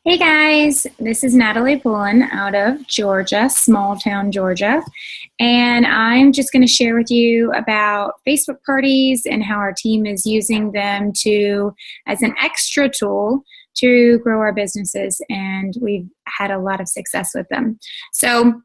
Hey guys, this is Natalie Pullen out of Georgia, small town Georgia, and I'm just going to share with you about Facebook parties and how our team is using them as an extra tool to grow our businesses, and we've had a lot of success with them. So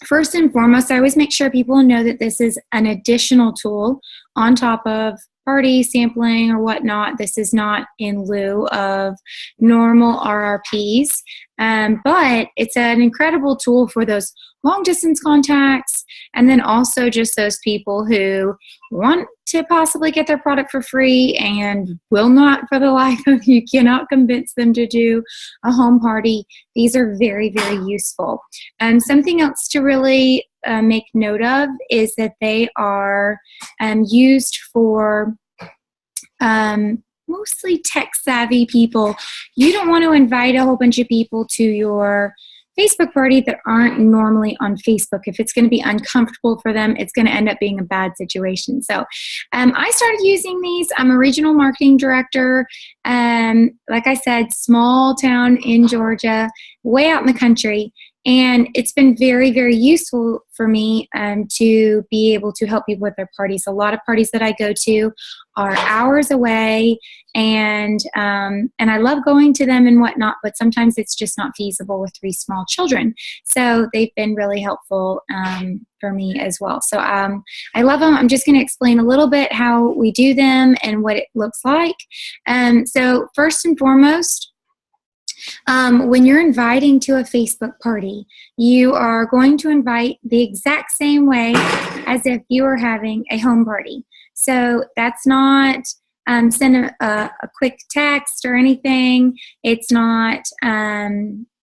first and foremost, I always make sure people know that this is an additional tool on top of party sampling or whatnot. This is not in lieu of normal RRPs, but it's an incredible tool for those long distance contacts, and then also just those people who want to possibly get their product for free and will not, for the life of you, cannot convince them to do a home party. These are very, very useful. Something else to really make note of is that they are used for mostly tech-savvy people. You don't want to invite a whole bunch of people to your Facebook party that aren't normally on Facebook. If it's going to be uncomfortable for them, it's going to end up being a bad situation. So I started using these. I'm a regional marketing director. Like I said, small town in Georgia, way out in the country. And it's been very, very useful for me to be able to help people with their parties. A lot of parties that I go to are hours away, and I love going to them and whatnot, but sometimes it's just not feasible with 3 small children. So they've been really helpful for me as well. So I love them. I'm just going to explain a little bit how we do them and what it looks like. So first and foremost, when you're inviting to a Facebook party, you are going to invite the exact same way as if you were having a home party. So that's not send a quick text or anything. It's not,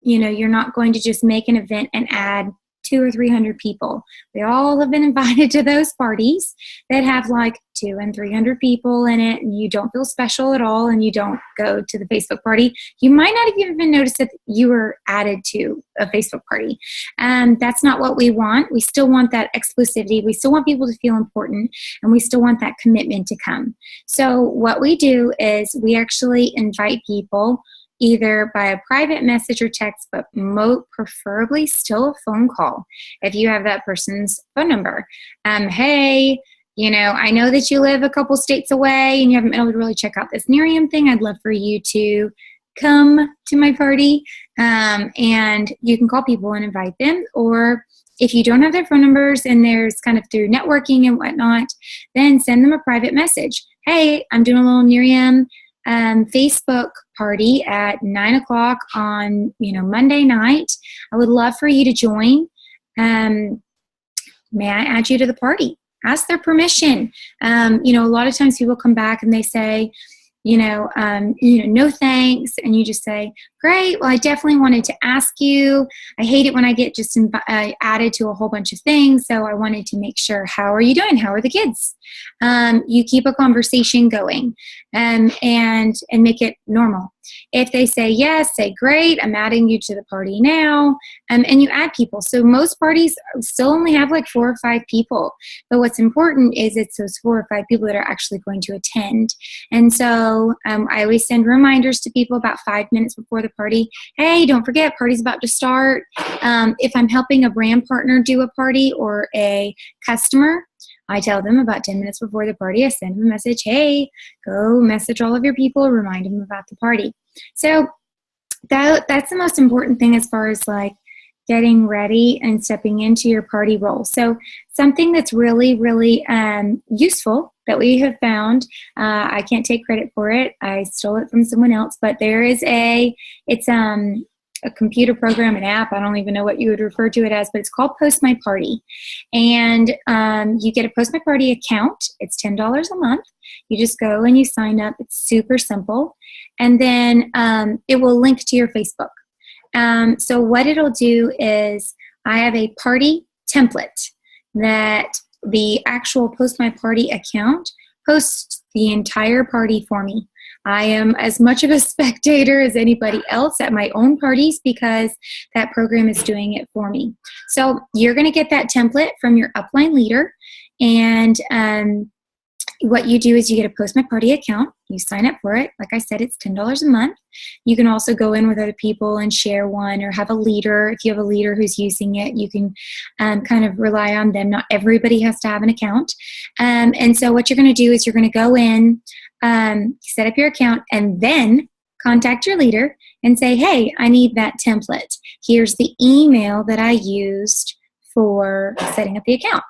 you're not going to just make an event and add 200 or 300 people. We all have been invited to those parties that have like 200 and 300 people in it, and you don't feel special at all, and you don't go to the Facebook party. You might not have even noticed that you were added to a Facebook party. That's not what we want. We still want that exclusivity. We still want people to feel important, and we still want that commitment to come. So what we do is we actually invite people either by a private message or text, but preferably still a phone call if you have that person's phone number. Hey, I know that you live a couple states away and you haven't been able to really check out this Nerium thing. I'd love for you to come to my party. And you can call people and invite them. Or if you don't have their phone numbers and there's kind of through networking and whatnot, then send them a private message. Hey, I'm doing a little Nerium Facebook party at 9 o'clock on Monday night. I would love for you to join. May I add you to the party? Ask their permission. A lot of times people come back and they say, no thanks, and you just say, great, well, I definitely wanted to ask you. I hate it when I get just added to a whole bunch of things, so I wanted to make sure, how are you doing? How are the kids? You keep a conversation going and make it normal. If they say yes, say great, I'm adding you to the party now, and you add people. So most parties still only have like 4 or 5 people, but what's important is it's those 4 or 5 people that are actually going to attend. And so I always send reminders to people about 5 minutes before the party. Hey, don't forget, party's about to start. If I'm helping a brand partner do a party or a customer, I tell them about 10 minutes before the party. I send them a message. Hey, go message all of your people, remind them about the party. So that's the most important thing as far as like getting ready and stepping into your party role. So something that's really, really useful that we have found, I can't take credit for it. I stole it from someone else, but there is it's a computer program, an app, I don't even know what you would refer to it as, but it's called Post My Party. And you get a Post My Party account. It's $10 a month. You just go and you sign up. It's super simple. And then it will link to your Facebook. So what it'll do is I have a party template that the actual Post My Party account posts the entire party for me. I am as much of a spectator as anybody else at my own parties because that program is doing it for me. So you're going to get that template from your upline leader, and what you do is you get a Post My Party account. You sign up for it. Like I said, it's $10 a month. You can also go in with other people and share one, or have a leader. If you have a leader who's using it, you can kind of rely on them. Not everybody has to have an account. And so what you're going to do is you're going to go in, set up your account, and then contact your leader and say, hey, I need that template. Here's the email that I used for setting up the account.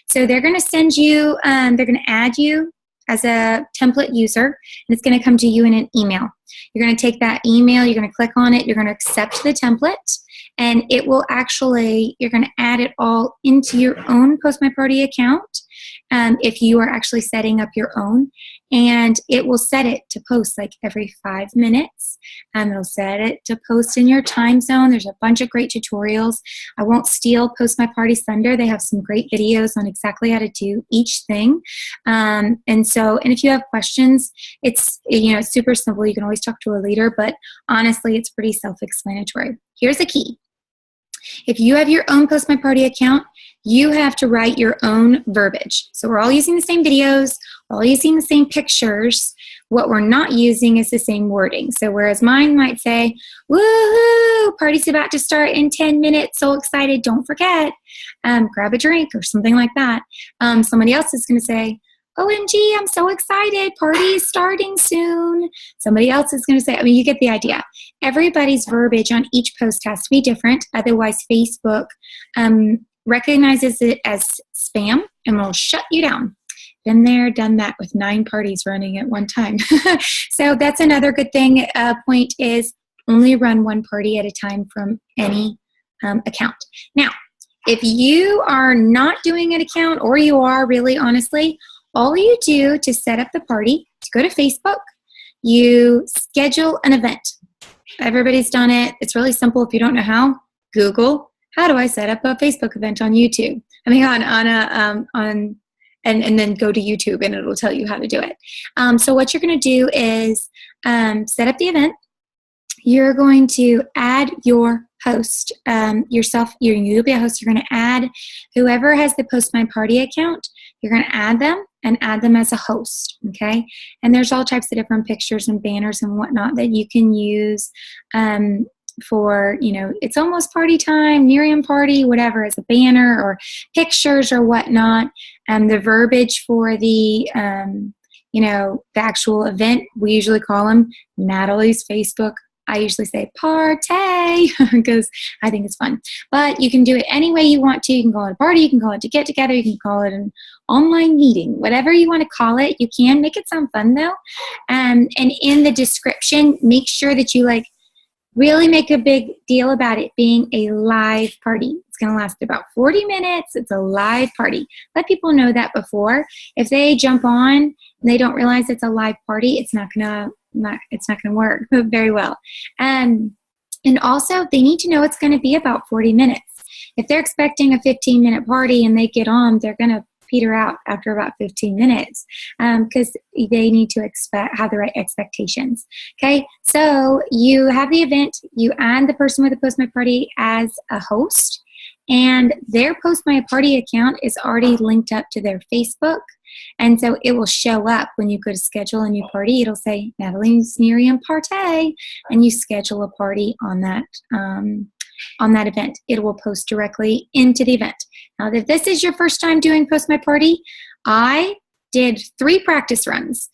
So they're going to send you, they're going to add you as a template user, and it's going to come to you in an email. You're going to take that email, you're going to click on it, you're going to accept the template, and it will actually, you're going to add it all into your own Post My Party account if you are actually setting up your own. And it will set it to post like every 5 minutes. It'll set it to post in your time zone. There's a bunch of great tutorials. I won't steal Post My Party's thunder. They have some great videos on exactly how to do each thing. And if you have questions, it's super simple. You can always talk to a leader, but honestly, it's pretty self-explanatory. Here's the key. If you have your own Post My Party account, you have to write your own verbiage. So we're all using the same videos, we're all using the same pictures. What we're not using is the same wording. So whereas mine might say, woohoo, party's about to start in 10 minutes, so excited, don't forget, grab a drink or something like that. Somebody else is going to say, OMG, I'm so excited, party is starting soon. Somebody else is going to say, you get the idea. Everybody's verbiage on each post has to be different. Otherwise, Facebook recognizes it as spam and will shut you down. Been there, done that with 9 parties running at one time. So that's another good thing. Point is only run 1 party at a time from any account. Now, if you are not doing an account, or you are really honestly, all you do to set up the party is go to Facebook, you schedule an event. Everybody's done it. It's really simple. If you don't know how, Google, how do I set up a Facebook event on YouTube? And then go to YouTube and it'll tell you how to do it. So what you're going to do is set up the event. You're going to add your host, yourself. You'll be a host. You're going to add whoever has the Post My Party account. You're going to add them and add them as a host, okay? And there's all types of different pictures and banners and whatnot that you can use for, it's almost party time, Nerium party, whatever, as a banner or pictures or whatnot. The verbiage for the actual event, we usually call them Natalie's Facebook. I usually say party because I think it's fun. But you can do it any way you want to. You can call it a party. You can call it to get together. You can call it an online meeting. Whatever you want to call it, you can. Make it sound fun, though. And in the description, make sure that you really make a big deal about it being a live party. It's going to last about 40 minutes. It's a live party. Let people know that before. If they jump on and they don't realize it's a live party, it's not going to work very well. And also, they need to know it's going to be about 40 minutes. If they're expecting a 15-minute party and they get on, they're going to peter out after about 15 minutes because they need to have the right expectations. Okay, so you have the event, you add the person with the Post My Party as a host, and their Post My Party account is already linked up to their Facebook, and so it will show up when you go to schedule a new party. It'll say Natalie's Nerium Party, and you schedule a party on that event. It will post directly into the event. Now, if this is your first time doing Post My Party, I did 3 practice runs.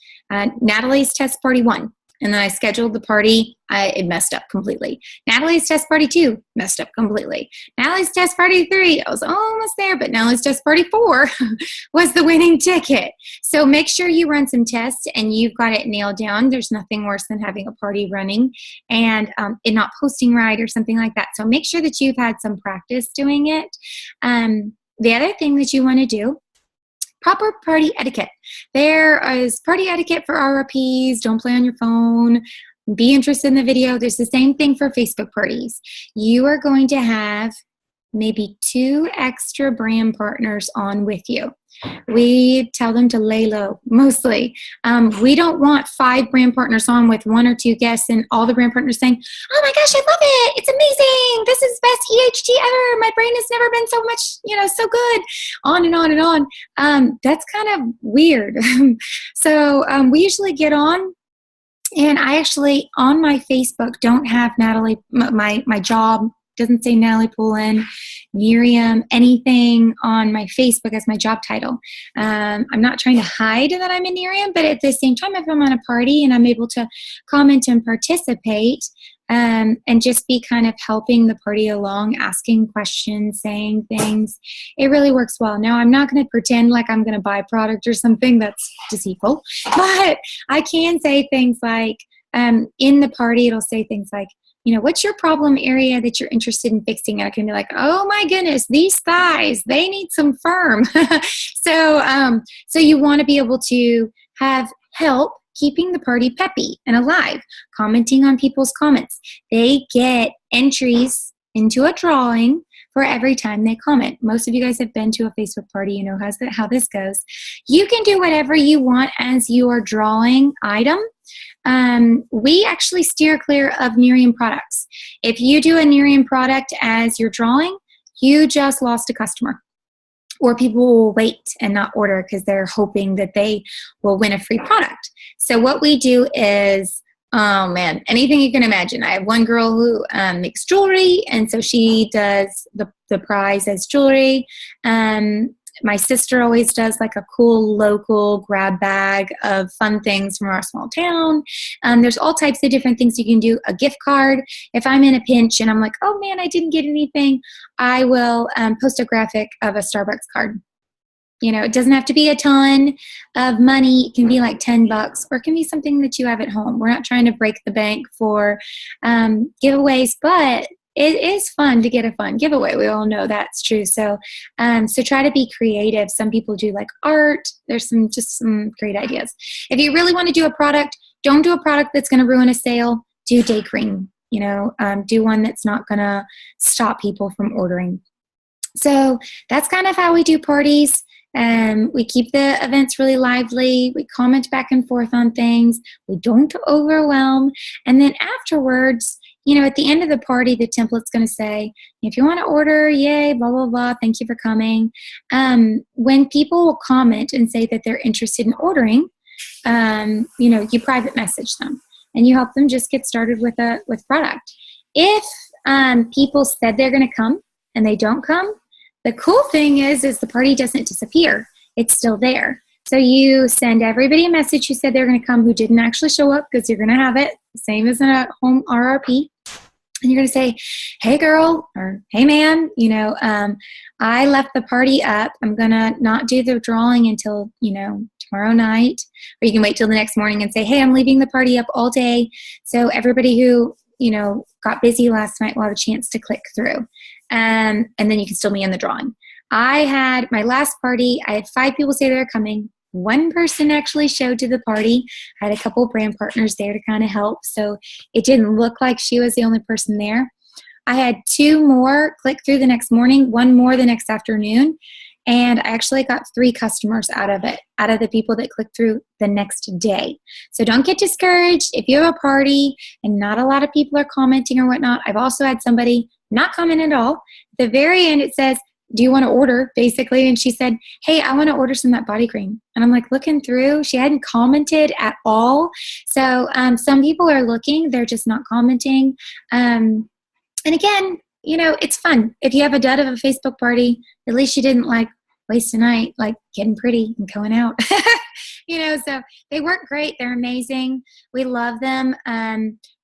Natalie's Test Party 1, and then I scheduled the party. It messed up completely. Natalie's Test Party 2 messed up completely. Natalie's Test Party 3, I was almost there, but Natalie's Test Party 4 was the winning ticket. So make sure you run some tests and you've got it nailed down. There's nothing worse than having a party running and it not posting right or something like that. So make sure that you've had some practice doing it. The other thing that you want to do, proper party etiquette. There is party etiquette for RRPs. Don't play on your phone. Be interested in the video. There's the same thing for Facebook parties. You are going to have maybe 2 extra brand partners on with you. We tell them to lay low, mostly. We don't want 5 brand partners on with 1 or 2 guests and all the brand partners saying, oh my gosh, I love it. It's amazing. This is best EHT ever. My brain has never been so much, so good. On and on and on. That's kind of weird. So we usually get on. And I actually, on my Facebook, don't have Natalie, my job doesn't say Natalie Poulin, Nerium, anything on my Facebook as my job title. I'm not trying to hide that I'm in Nerium, but at the same time, if I'm at a party and I'm able to comment and participate, and just be kind of helping the party along, asking questions, saying things, it really works well. Now, I'm not going to pretend like I'm going to buy a product or something that's deceitful, but I can say things like, in the party, it'll say things like, what's your problem area that you're interested in fixing? And I can be like, oh my goodness, these thighs, they need some firm. So you want to be able to have help keeping the party peppy and alive, commenting on people's comments. They get entries into a drawing for every time they comment. Most of you guys have been to a Facebook party, you know how this goes. You can do whatever you want as your drawing item. We actually steer clear of Nerium products. If you do a Nerium product as your drawing, you just lost a customer. Or people will wait and not order because they're hoping that they will win a free product. So what we do is, oh man, anything you can imagine. I have one girl who makes jewelry, and so she does the prize as jewelry. My sister always does like a cool local grab bag of fun things from our small town. There's all types of different things you can do. A gift card. If I'm in a pinch and I'm like, oh man, I didn't get anything, I will post a graphic of a Starbucks card. It doesn't have to be a ton of money. It can be like $10, or it can be something that you have at home. We're not trying to break the bank for giveaways, but it is fun to get a fun giveaway. We all know that's true. So try to be creative. Some people do like art. There's some great ideas. If you really want to do a product, don't do a product that's going to ruin a sale. Do day cream. Do one that's not going to stop people from ordering. So that's kind of how we do parties. We keep the events really lively. We comment back and forth on things. We don't overwhelm. And then afterwards, at the end of the party, the template's going to say, if you want to order, yay, blah, blah, blah, thank you for coming. When people will comment and say that they're interested in ordering, you private message them and you help them just get started with product. If people said they're going to come and they don't come, the cool thing is the party doesn't disappear. It's still there. So you send everybody a message who said they're going to come who didn't actually show up, because you're going to have it, same as in a home RRP. And you're going to say, hey girl, or hey man, I left the party up. I'm going to not do the drawing until, tomorrow night. Or you can wait till the next morning and say, hey, I'm leaving the party up all day. So everybody who, got busy last night will have a chance to click through. And then you can still be in the drawing. I had my last party. I had 5 people say they're coming. 1 person actually showed to the party. I had a couple of brand partners there to kind of help, so it didn't look like she was the only person there. I had 2 more click through the next morning, 1 more the next afternoon, and I actually got 3 customers out of it, out of the people that clicked through the next day. So don't get discouraged if you have a party and not a lot of people are commenting or whatnot. I've also had somebody not comment at all. At the very end, it says, do you want to order, basically? And she said, hey, I want to order some of that body cream. And I'm like looking through. She hadn't commented at all. So some people are looking. They're just not commenting. And again, it's fun. If you have a dud of a Facebook party, at least you didn't waste a night getting pretty and going out. So they work great. They're amazing. We love them.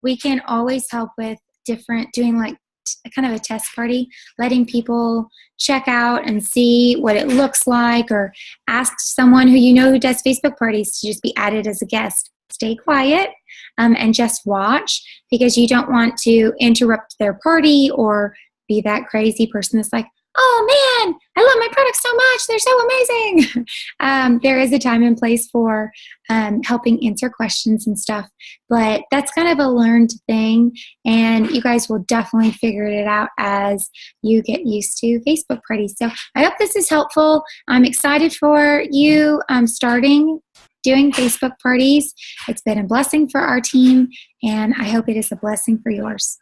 We can always help with doing kind of a test party, letting people check out and see what it looks like, or ask someone who does Facebook parties to just be added as a guest. Stay quiet and just watch, because you don't want to interrupt their party or be that crazy person that's like, oh man, I love my products so much. They're so amazing. There is a time and place for helping answer questions and stuff, but that's kind of a learned thing, and you guys will definitely figure it out as you get used to Facebook parties. So I hope this is helpful. I'm excited for you starting doing Facebook parties. It's been a blessing for our team, and I hope it is a blessing for yours.